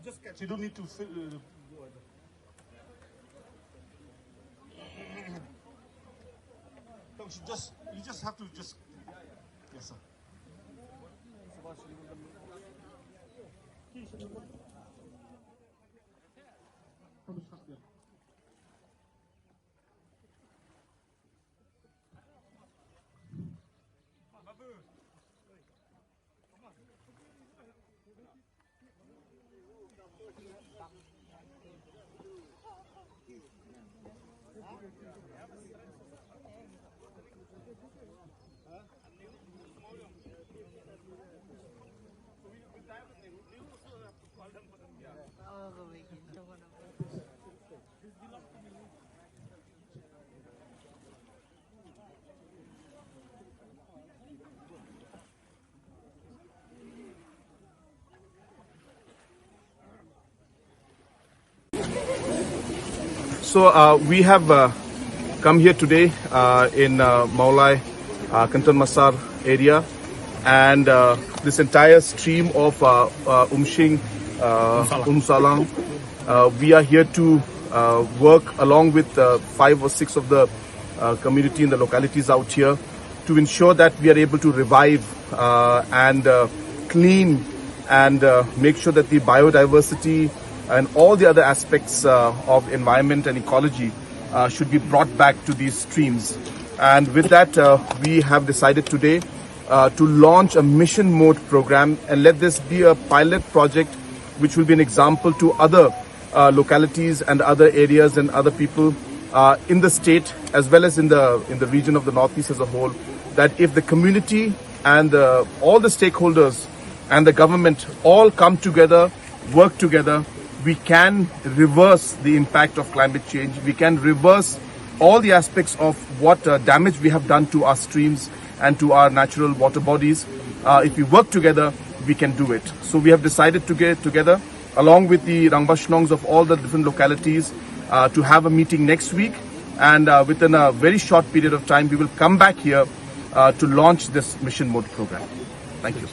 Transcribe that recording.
Just catch. So you don't need to fill. No, you just have to just. Yes, sir. So we have come here today in MAWLAI, KYNTON MASSAR area, and this entire stream of Umsohlang. We are here to work along with 5 or 6 of the community in the localities out here to ensure that we are able to revive and clean and make sure that the biodiversity and all the other aspects of environment and ecology should be brought back to these streams. And with that, we have decided today to launch a mission mode program and let this be a pilot project which will be an example to other localities and other areas and other people in the state as well as in the region of the Northeast as a whole, that if the community and all the stakeholders and the government all come together, work together, we can reverse the impact of climate change. We can reverse all the aspects of what damage we have done to our streams and to our natural water bodies. If we work together, we can do it. So we have decided to get together along with the Rangbashnongs of all the different localities to have a meeting next week. And within a very short period of time, we will come back here to launch this mission mode program. Thank you.